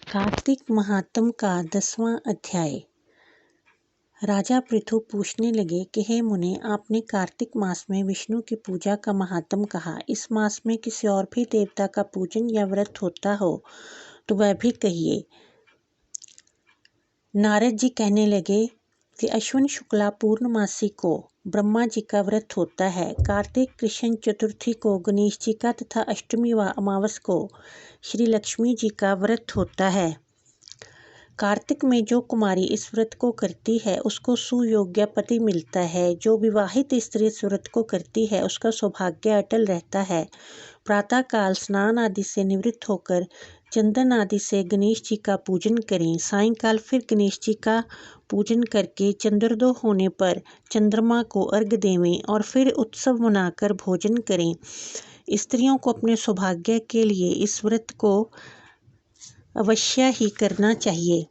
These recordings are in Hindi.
कार्तिक महात्म का 10वां अध्याय। राजा पृथु पूछने लगे कि हे मुने, आपने कार्तिक मास में विष्णु की पूजा का महात्म कहा। इस मास में किसी और भी देवता का पूजन या व्रत होता हो तो वह भी कहिए। नारद जी कहने लगे कि अश्विन शुक्ला पूर्णमासी को ब्रह्मा जी का व्रत होता है। कार्तिक कृष्ण चतुर्थी को गणेश जी का तथा अष्टमी व अमावस को श्री लक्ष्मी जी का व्रत होता है। कार्तिक में जो कुमारी इस व्रत को करती है उसको सुयोग्य पति मिलता है। जो विवाहित स्त्री इस व्रत को करती है उसका सौभाग्य अटल रहता है। प्रातः काल स्नान आदि से निवृत्त होकर चंदन आदि से गणेश जी का पूजन करें। सायंकाल फिर गणेश जी का पूजन करके चंद्रोदय होने पर चंद्रमा को अर्घ्य देवें और फिर उत्सव मनाकर भोजन करें। स्त्रियों को अपने सौभाग्य के लिए इस व्रत को अवश्य ही करना चाहिए।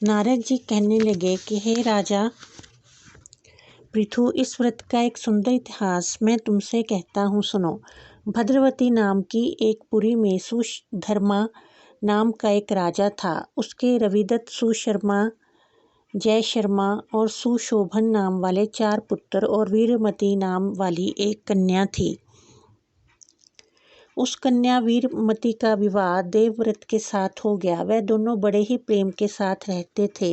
नारद जी कहने लगे कि हे राजा पृथु, इस व्रत का एक सुंदर इतिहास मैं तुमसे कहता हूँ, सुनो। भद्रवती नाम की एक पुरी में सुधर्मा नाम का एक राजा था। उसके रविदत्त, सुशर्मा, जय शर्मा और सुशोभन नाम वाले 4 पुत्र और वीरमती नाम वाली एक कन्या थी। उस कन्या वीरमती का विवाह देवव्रत के साथ हो गया। वह दोनों बड़े ही प्रेम के साथ रहते थे।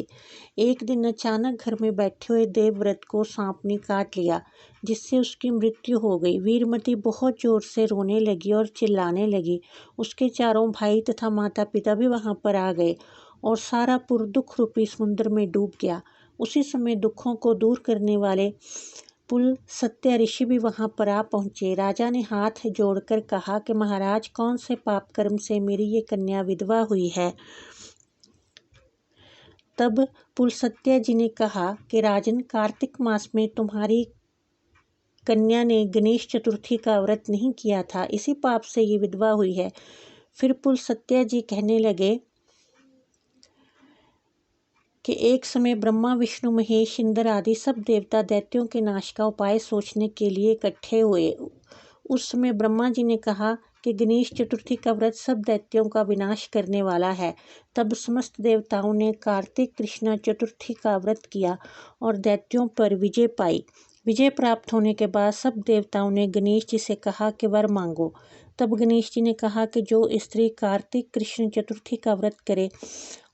एक दिन अचानक घर में बैठे हुए देवव्रत को सांप ने काट लिया, जिससे उसकी मृत्यु हो गई। वीरमती बहुत जोर से रोने लगी और चिल्लाने लगी। उसके चारों भाई तथा माता पिता भी वहां पर आ गए और सारा पुर दुख रूपी समुद्र में डूब गया। उसी समय दुखों को दूर करने वाले पुलस्त्य ऋषि भी वहां पर आ पहुंचे। राजा ने हाथ जोड़कर कहा कि महाराज, कौन से पाप कर्म से मेरी ये कन्या विधवा हुई है। तब पुलस्त्य जी ने कहा कि राजन, कार्तिक मास में तुम्हारी कन्या ने गणेश चतुर्थी का व्रत नहीं किया था, इसी पाप से ये विधवा हुई है। फिर पुलस्त्य जी कहने लगे कि एक समय ब्रह्मा, विष्णु, महेश, इंद्र आदि सब देवता दैत्यों के नाश का उपाय सोचने के लिए इकट्ठे हुए। उस समय ब्रह्मा जी ने कहा कि गणेश चतुर्थी का व्रत सब दैत्यों का विनाश करने वाला है। तब समस्त देवताओं ने कार्तिक कृष्ण चतुर्थी का व्रत किया और दैत्यों पर विजय पाई। विजय प्राप्त होने के बाद सब देवताओं ने गणेश जी से कहा कि वर मांगो। तब गणेश जी ने कहा कि जो स्त्री कार्तिक कृष्ण चतुर्थी का व्रत करे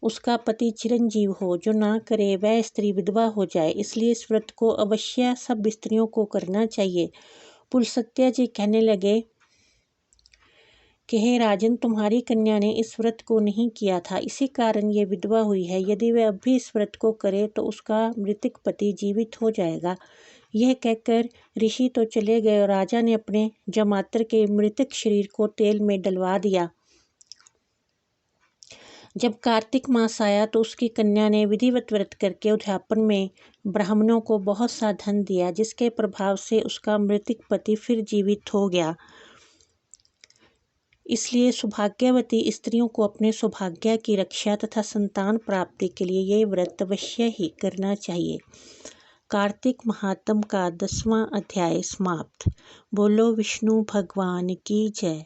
उसका पति चिरंजीव हो, जो ना करे वह स्त्री विधवा हो जाए। इसलिए इस व्रत को अवश्य सब स्त्रियों को करना चाहिए। पुलस्त्य जी कहने लगे कि हे राजन, तुम्हारी कन्या ने इस व्रत को नहीं किया था, इसी कारण ये विधवा हुई है। यदि वह अब भी इस व्रत को करे तो उसका मृतक पति जीवित हो जाएगा। यह कहकर ऋषि तो चले गए और राजा ने अपने जमात्र के मृतक शरीर को तेल में डलवा दिया। जब कार्तिक मास आया तो उसकी कन्या ने विधिवत व्रत करके उद्यापन में ब्राह्मणों को बहुत सा धन दिया, जिसके प्रभाव से उसका मृतक पति फिर जीवित हो गया। इसलिए सौभाग्यवती स्त्रियों को अपने सौभाग्य की रक्षा तथा संतान प्राप्ति के लिए ये व्रत अवश्य ही करना चाहिए। कार्तिक महात्म का 10वां अध्याय समाप्त। बोलो विष्णु भगवान की जय।